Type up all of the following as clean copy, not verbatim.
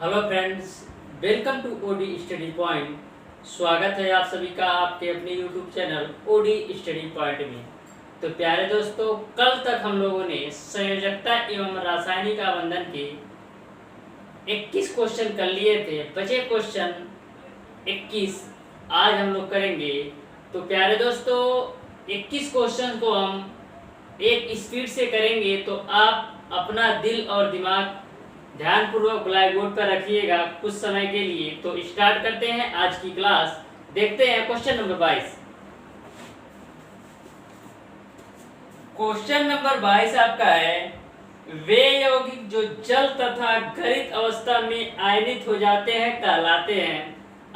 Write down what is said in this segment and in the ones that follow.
Hello friends, welcome to OD study point. स्वागत है आप सभी का आपके अपने YouTube channel OD study point में। तो प्यारे दोस्तों, कल तक हम लोगों ने संयोजकता एवं रासायनिक आबंधन के 21 क्वेश्चन कर लिए थे। बचे क्वेश्चन 21 आज हम लोग करेंगे। तो प्यारे दोस्तों, 21 क्वेश्चन को हम एक स्पीड से करेंगे, तो आप अपना दिल और दिमाग ध्यानपूर्वक ब्लैक बोर्ड पर रखिएगा कुछ समय के लिए। तो स्टार्ट करते हैं आज की क्लास। देखते हैं क्वेश्चन नंबर 22। क्वेश्चन नंबर 22 आपका है, वे यौगिक जो जल तथा गलित अवस्था में आयनित हो जाते हैं कहलाते हैं।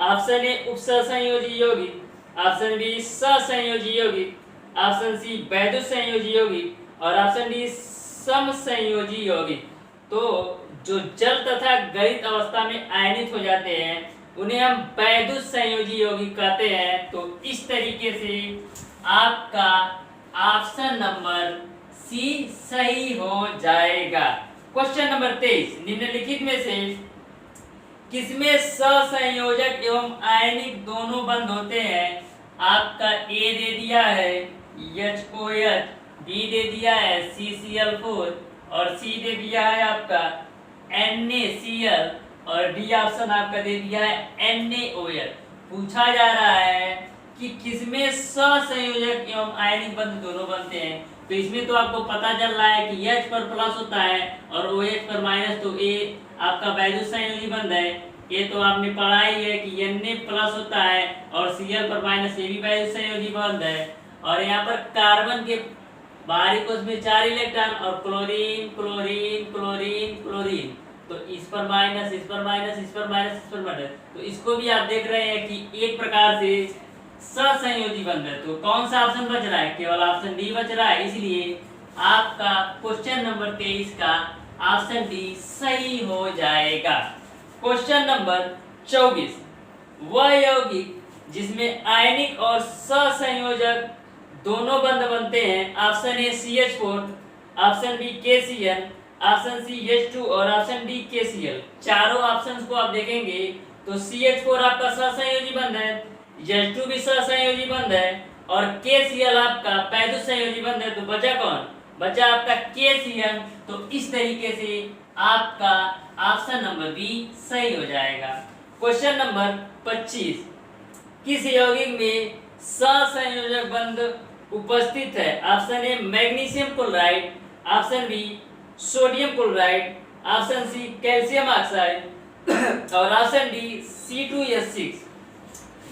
ऑप्शन ए उपसंयोजी यौगिक, ऑप्शन बी सहसंयोजी यौगिक, ऑप्शन सी वैद्युत संयोजी यौगिक और ऑप्शन डी समसंयोजी यौगिक। तो जो जल तथा गलित अवस्था में आयनित हो जाते हैं उन्हें हम वैद्युत संयोजी यौगिक कहते हैं। तो इस तरीके से आपका ऑप्शन नंबर सी सही हो जाएगा। क्वेश्चन नंबर 23, निम्नलिखित में से किसमें सहसंयोजक एवं आयनिक दोनों बंद होते हैं? आपका ए दे दिया है HOH, बी दे दिया है CCl4 और सी दे दिया है आपका NaCl और डी ऑप्शन आपका दे दिया है NaOH। पूछा जा रहा है कि किसमें सहसंयोजक एवं आयनिक बंध दोनों बनते हैं। तो इसमें तो आपको पता चल रहा है कि H पर प्लस होता है और OH पर माइनस, तो A आपका वैद्युत संयोजी बंध है। ये तो आपने पढ़ा ही है कि Na प्लस होता है और Cl पर माइनस, ये भी वैद्युत संयोजी बंध है। और यहाँ पर कार्बन के बाहरी कोश में 4 इलेक्ट्रॉन और क्लोरीन क्लोरीन क्लोरीन क्लोरीन, तो इस पर माइनस, इस पर माइनस, इस पर माइनस, इस पर माइनस। तो इसको भी आप देख रहे हैं कि एक प्रकार से सहसंयोजी बंध है। तो कौन सा ऑप्शन बच रहा है? केवल ऑप्शन डी बच रहा है। इसलिए आपका क्वेश्चन नंबर 23 का ऑप्शन डी सही हो जाएगा। क्वेश्चन नंबर 24, वह यौगिक जिसमें आयनिक और सहसंयोजक दोनों बंध बनते हैं। Option A CH4, option B KCl, option C H2 और ऑप्शन डी KCl। चारों ऑप्शंस को आप देखेंगे तो CH4 आपका सहसंयोजी बंध है, H2 भी सहसंयोजी बंध है और KCl आपका वैद्युत संयोजी बंध है। तो बचा कौन? बचा आपका KCl। तो इस तरीके से आपका ऑप्शन नंबर बी सही हो जाएगा। क्वेश्चन नंबर 25, किस यौगिक में सहसंयोजक बंध उपस्थित है? Option A magnesium chloride, option B sodium chloride, option C calcium oxide और ऑप्शन डी C2H6।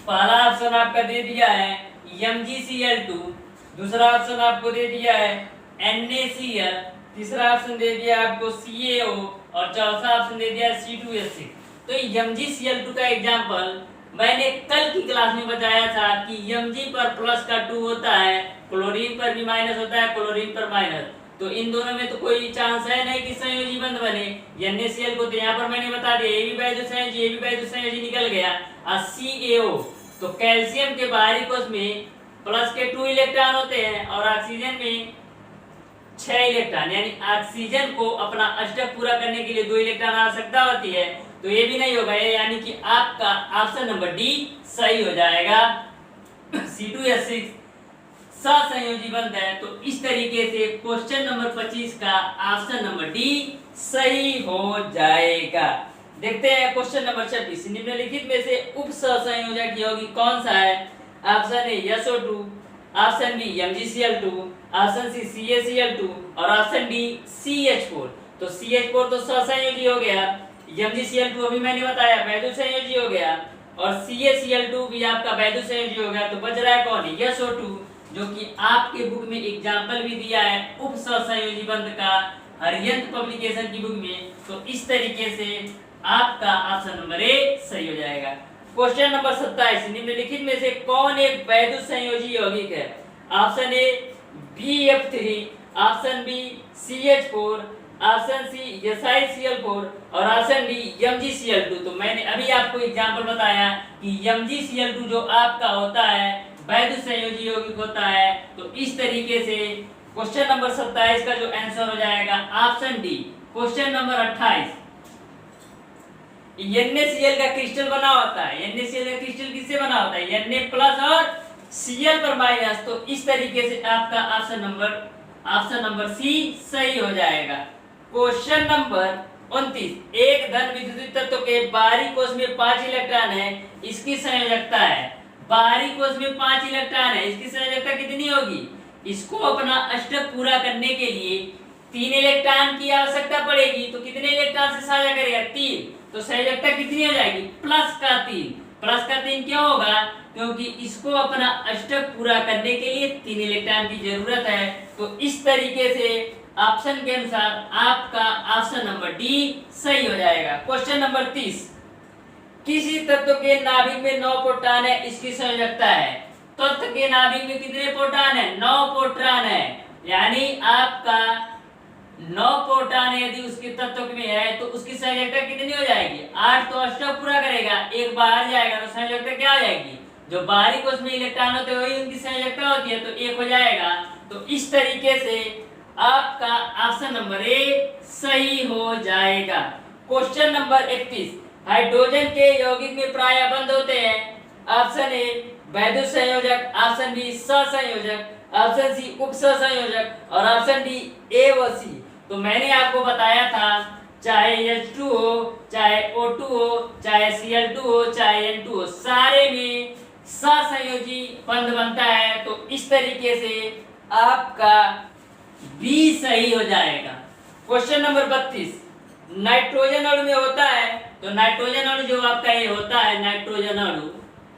पहला ऑप्शन आपका दे दिया है MgCl2, दूसरा ऑप्शन आपको दे दिया है NaCl, तीसरा ऑप्शन दे दिया आपको CaO और चौथा ऑप्शन दे दिया C2H6। तो MgCl2 का एग्जांपल मैंने कल की क्लास में बताया था कि Mg पर प्लस का 2 होता है, क्लोरीन पर भी माइनस होता है, क्लोरीन पर माइनस। तो इन दोनों में तो कोई चांस है नहीं कि संयोजी बंध बने। NaCl को तो यहाँ पर मैंने बता दिया, ये भी वैद्युत संयोजी, ये भी वैद्युत संयोजी निकल गया। और CaO, तो कैल्शियम के बाहरी कोश में प्लस के 2 इलेक्ट्रॉन होते हैं और ऑक्सीजन में 6 इलेक्ट्रॉन, यानी ऑक्सीजन को अपना अष्टक पूरा करने के लिए 2 इलेक्ट्रॉन आवश्यकता होती है। तो ये भी नहीं होगा, ये यानी कि आपका ऑप्शन नंबर डी सही हो जाएगा। C2H6 सहसंयोजी बंध है। तो इस तरीके से क्वेश्चन नंबर 25 का ऑप्शन नंबर डी सही हो जाएगा। देखते हैं क्वेश्चन नंबर 26, निम्नलिखित में से उप सहसंयोजक यौगिक कौन सा है? Option A SO2, option B MgCl2, option C CaCl2 और ऑप्शन डी CH4। तो CH4 तो सहसंयोजी हो गया, MgCl2 अभी मैंने बताया वैद्युत संयोजी हो गया और CaCl2 भी आपका वैद्युत संयोजी हो गया। तो बच रहा है कौन? SO2, जो कि आपके बुक में एग्जाम्पल भी दिया है उप सहसंयोजी बंध का हरियंत पब्लिकेशन की बुक में। तो इस तरीके से आपका ऑप्शन नंबर ए सही हो जाएगा। क्वेश्चन नंबर 27, निम्नलिखित में से कौन एक वैद्युत संयोजी यौगिक है? Option A BF3, option B CH4, option C SiCl4 और ऑप्शन डी MgCl2। तो मैंने अभी आपको एग्जांपल बताया कि MgCl2 जो आपका होता है वैद्युत संयोजी यौगिक होता है। तो इस तरीके से क्वेश्चन नंबर 27 का जो आंसर हो जाएगा option D. Question number 28, NaCl का क्रिस्टल बना होता है। NaCl का क्रिस्टल किससे बना होता है? Na प्लस और Cl पर माइनस। तो इस तरीके से आपका ऑप्शन नंबर सी सही हो जाएगा। क्वेश्चन नंबर 29, एक धन विद्युत तत्व के बाहरी कोश में 5 इलेक्ट्रॉन है, इसकी संयोजकता है। बाहरी कोश में 5 इलेक्ट्रॉन है, इसकी संयोजकता कितनी होगी? इसको अपना अष्टक पूरा करने के लिए 3 इलेक्ट्रॉन की आवश्यकता पड़ेगी। तो कितने इलेक्ट्रॉन से साझा करेगा? 3। तो संयोजकता कितनी हो जाएगी? प्लस का 3। प्लस का 3 क्यों होगा? क्योंकि इसको अपना अष्टक पूरा करने के लिए 3 इलेक्ट्रॉन की जरूरत है। तो इस तरीके से ऑप्शन के अनुसार आपका ऑप्शन नंबर डी सही हो जाएगा। क्वेश्चन नंबर 30, किसी तत्व के नाभिक में 9 प्रोटॉन है, इसकी संयोजकता है। तत्व के नाभिक में कितने प्रोटॉन है? 9 प्रोटॉन है। यानी आपका 9 प्रोटॉन यदि उसके तत्व में है तो उसकी संयोजकता कितनी हो जाएगी? 8। तो अष्टक पूरा करेगा, एक बाहर जाएगा तो संयोजकता क्या हो जाएगी? जो बाहरी कोश में इलेक्ट्रॉन होते हैं वही उनकी संयोजकता होती है, तो 1 हो जाएगा। तो इस तरीके से आपका ऑप्शन नंबर ए सही हो जाएगा। क्वेश्चन नंबर 31, हाइड्रोजन के यौगिक में प्रायः बंद होते हैं। ऑप्शन ए वैद्युत संयोजक, ऑप्शन बी सहसंयोजक, ऑप्शन सी उप सहसंयोजक और ऑप्शन डी ए व सी। तो मैंने आपको बताया था चाहे H2 हो, चाहे O2 हो, चाहे Cl2 हो, चाहे N2 हो, सारे में सहसंयोजी बंध बनता है। तो इस तरीके से आपका बी सही हो जाएगा। क्वेश्चन नंबर 32, नाइट्रोजन अणु में होता है। तो नाइट्रोजन अणु जो आपका ये होता है, नाइट्रोजन अणु,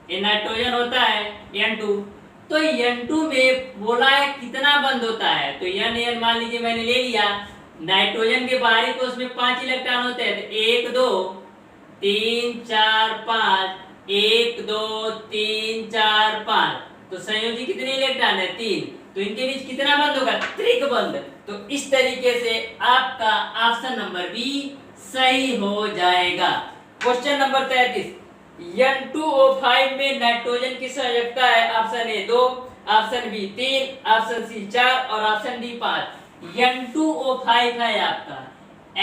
ये नाइट्रोजन होता है N2। तो N2 में बोला है कितना बंद होता है? तो N मान लीजिए मैंने ले लिया। नाइट्रोजन के बाहरी कोश में 5 इलेक्ट्रॉन होते हैं, तो 1 2 3 4 5, 1 2 3 4 5। तो संयोजी कितने इलेक्ट्रॉन है? 3। तो इनके बीच कितना बंद होगा? त्रिक बंद। तो इस तरीके से आपका ऑप्शन नंबर बी सही हो जाएगा। क्वेश्चन नंबर 33, N2O5 में नाइट्रोजन की संयोजकता है। Option A 2, option B 3, option C 4 और ऑप्शन डी 5। N2O5 है आपका।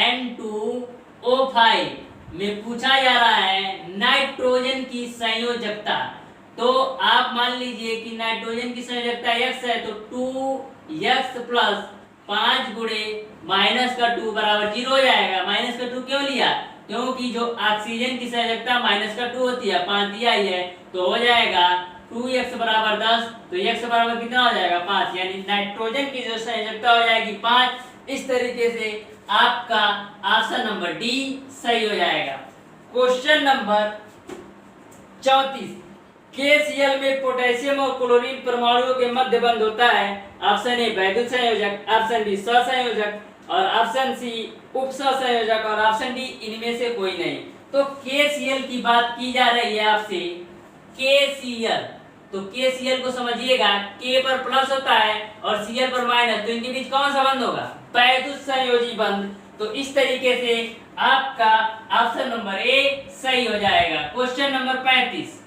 N2O5 में पूछा जा रहा है नाइट्रोजन की संयोजकता। तो आप मान लीजिए कि नाइट्रोजन की संयोजकता x है, तो 2x प्लस 5 गुणे माइनस का 2 बराबर 0 हो जाएगा। माइनस का 2 क्यों लिया? क्योंकि जो ऑक्सीजन की संयोजकता माइनस का 2 होती है, 5 दिया ही है, तो हो जाएगा 2x बराबर 10। तो x बराबर कितना हो जाएगा? 5। यानी नाइट्रोजन की जो संयोजकता हो जाएगी 5। इस तरीके से आपका ऑप्शन नंबर डी सही हो जाएगा। क्वेश्चन नंबर 34, KCl में पोटेशियम और क्लोरीन परमाणुओं के मध्य बंध होता है। ऑप्शन ए वैद्युत संयोजक, ऑप्शन बी सहसंयोजक और ऑप्शन सी उप सहसंयोजक और ऑप्शन डी इनमें से कोई नहीं। तो KCl की बात की जा रही है आपसे। KCl, तो KCl को समझिएगा, K पर प्लस होता है और Cl पर माइनस, तो इनके बीच कौन सा बंध होगा? वैद्युत संयोजी बंध। तो इस तरीके से आपका ऑप्शन नंबर ए सही हो जाएगा। क्वेश्चन नंबर 35,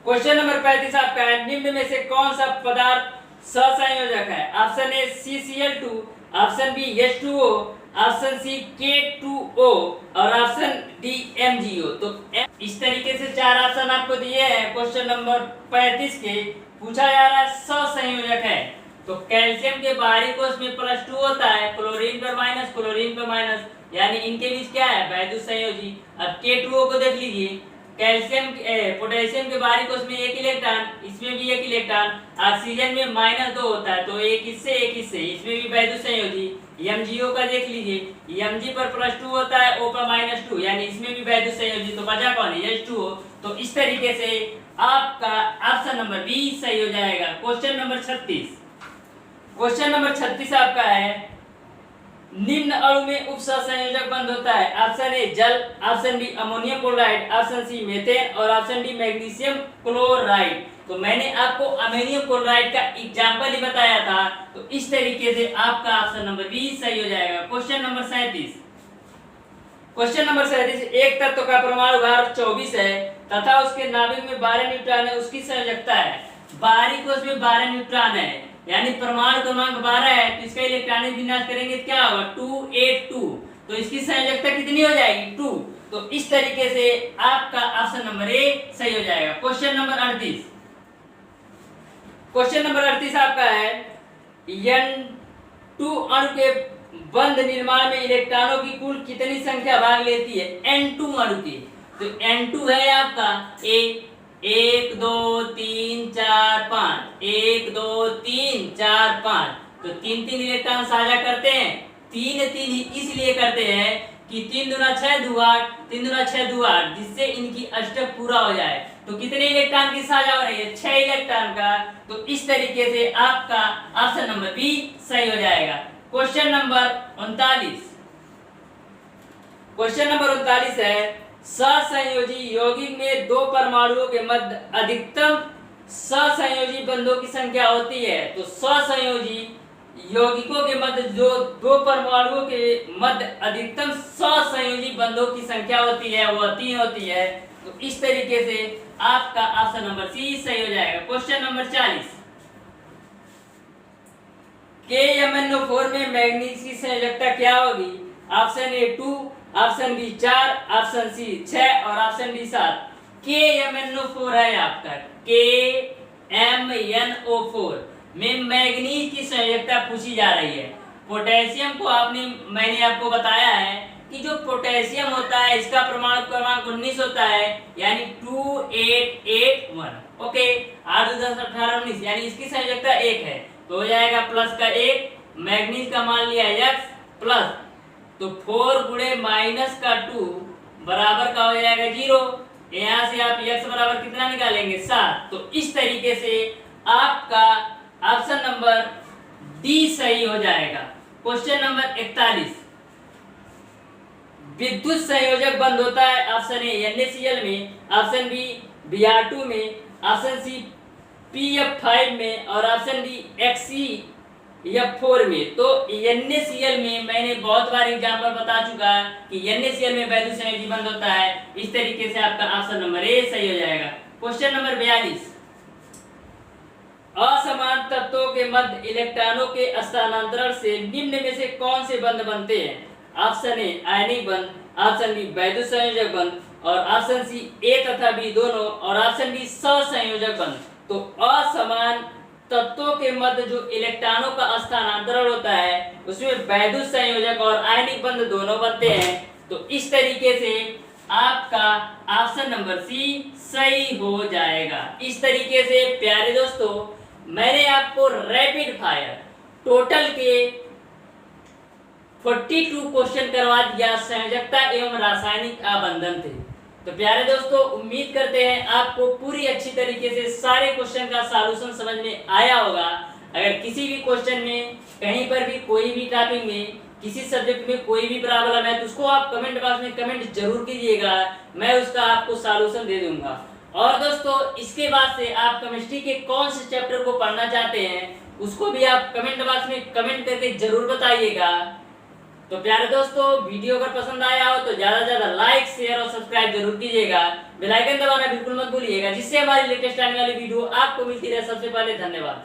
क्वेश्चन नंबर 35 आपका है, निम्न में से कौन सा पदार्थ सहसंयोजक है? Option A CCl2, option B H2O, option C K2O और ऑप्शन डी MgO। तो इस तरीके से 4 ऑप्शन आपको दिए हैं। क्वेश्चन नंबर 35 के पूछा जा रहा है सहसंयोजक है। तो कैल्शियम के बाहरी कोश में +2 होता है, क्लोरीन पर माइनस, क्लोरीन पर माइनस, यानी इनके बीच क्या है? वैद्युत संयोजी। अब K2O को देख लीजिए, कैल्शियम पोटेशियम के बाहरी कोश में 1 इलेक्ट्रॉन, इसमें भी 1 इलेक्ट्रॉन, ऑक्सीजन में -2 होता है, तो एक इससे एक इससे, इसमें भी वैद्युत संयोजी। MgO का देख लीजिए, Mg पर +2 होता है, O पर -2, यानी इसमें भी वैद्युत संयोजी। तो बचा कौन है? H2O। तो इस तरीके से आपका ऑप्शन नंबर बी सही हो जाएगा। क्वेश्चन नंबर 36, क्वेश्चन नंबर 36 आपका है, निम्न अणु में उप सहसंयोजक बंध होता है। ऑप्शन ए जल, option B ammonium chloride, option C methane और ऑप्शन डी मैग्नीशियम क्लोराइड। तो मैंने आपको अमोनियम क्लोराइड का एग्जांपल ही बताया था। तो इस तरीके से आपका ऑप्शन नंबर बी सही हो जाएगा। क्वेश्चन नंबर 37, क्वेश्चन नंबर 37, एक तत्व का परमाणु भार 24 है तथा उसके नाभिक में 12 न्यूट्रॉन है, उसकी संयोजकता है। बाहरी कोश में 12 न्यूट्रॉन है, यानी परमाणु क्रमांक 12 है, तो इसका इलेक्ट्रॉनिक विन्यास करेंगे तो क्या होगा? 2 8 2। तो इसकी संयोजकता कितनी हो जाएगी? 2। तो इस तरीके से आपका ऑप्शन नंबर ए सही हो जाएगा। क्वेश्चन नंबर 38, क्वेश्चन नंबर 38 आपका है N2 अणु के बंध निर्माण में इलेक्ट्रॉनों की कुल कितनी संख्या भाग लेती है N2 अणु की। तो N2 है आपका ए 1 2 3 4 5 1 2 3 4 5, तो 3 इलेक्ट्रॉन साझा करते हैं। 3 इसलिए करते हैं कि 3 दूना 6 दो 8, 3 दूना 6 दो 8, जिससे इनकी अष्टक पूरा हो जाए। तो कितने इलेक्ट्रॉन की साझा हो रही है 6 इलेक्ट्रॉन का। तो इस तरीके से आपका ऑप्शन नंबर बी सही हो जाएगा। क्वेश्चन नंबर 39, क्वेश्चन नंबर 39 है सहसंयोजी यौगिक में दो परमाणुओं के मध्य अधिकतम सहसंयोजी बंधों की संख्या होती है। तो सहसंयोजी यौगिकों के मध्य जो दो परमाणुओं के मध्य अधिकतम सहसंयोजी बंधों की संख्या होती है वह 3 होती है। तो इस तरीके से आपका ऑप्शन नंबर सी सही हो जाएगा। क्वेश्चन नंबर 40, KMnO4 में मैग्नीज की संयोजकता क्या होगी। Option A 2, option B 4, option C 6 और ऑप्शन डी 7। KMnO4 है आपका, KMnO4 में मैग्नीज की संयोजकता पूछी जा रही है। पोटेशियम को मैंने आपको बताया है कि जो पोटेशियम होता है इसका परमाणु क्रमांक 19 होता है, यानी 2881। ओके, 8 10 18 19, यानी इसकी संयोजकता 1 है, तो हो जाएगा प्लस का 1, मैग्नीज का मान लिया x प्लस, तो 4 गुणे माइनस का 2 बराबर का हो जाएगा 0। यहाँ से आप x बराबर कितना निकालेंगे 7। तो इस तरीके से आपका ऑप्शन नंबर डी सही हो जाएगा। क्वेश्चन नंबर 41, विद्युत संयोजक बंद होता है ऑप्शन ए NaCl में, ऑप्शन बी Br2 में, ऑप्शन सी PF5 में और ऑप्शन डी XeF4 में। तो NaCl में मैंने बहुत बार एग्जांपल बता चुका कि NaCl में वैद्युत संयोजी बंद होता है। इस तरीके से आपका ऑप्शन नंबर ए सही हो जाएगा। क्वेश्चन नंबर 42, असमान तत्वों के मध्य इलेक्ट्रॉनों के स्थानांतरण से निम्न में से कौन से बंध बनते हैं। ऑप्शन ए आयनिक बंध, ऑप्शन बी वैद्युत संयोजक बंध और ऑप्शन सी ए तथा बी दोनों और ऑप्शन डी सहसंयोजक बंध। तो असमान तत्वों के मध्य जो इलेक्ट्रॉनों का स्थानांतरण होता है उसमें वैद्युत संयोजक और आयनिक बंध दोनों बनते हैं। तो इस तरीके से आपका ऑप्शन नंबर सी सही हो जाएगा। इस तरीके से प्यारे दोस्तों मैंने आपको रैपिड फायर टोटल के 42 क्वेश्चन करवा दिया, संयोजकता एवं रासायनिक आबंधन थे। तो प्यारे दोस्तों उम्मीद करते हैं आपको पूरी अच्छी तरीके से सारे क्वेश्चन का सॉल्यूशन समझ में आया होगा। अगर किसी भी क्वेश्चन में कहीं पर भी कोई भी टॉपिक में किसी सब्जेक्ट में कोई भी प्रॉब्लम है तो उसको आप कमेंट बॉक्स में कमेंट जरूर कीजिएगा, मैं उसका आपको सॉल्यूशन दे दूंगा। और दोस्तों इसके बाद से आप केमिस्ट्री के कौन से चैप्टर को पढ़ना चाहते हैं उसको भी आप कमेंट बॉक्स में कमेंट करके जरूर बताइएगा। तो प्यारे दोस्तों वीडियो अगर पसंद आया हो तो ज्यादा से ज्यादा लाइक शेयर और सब्सक्राइब जरूर कीजिएगा। बेल आइकन दबाना बिल्कुल मत भूलिएगा, जिससे हमारी लेटेस्ट आने वाली वीडियो आपको मिलती रहे सबसे पहले। धन्यवाद।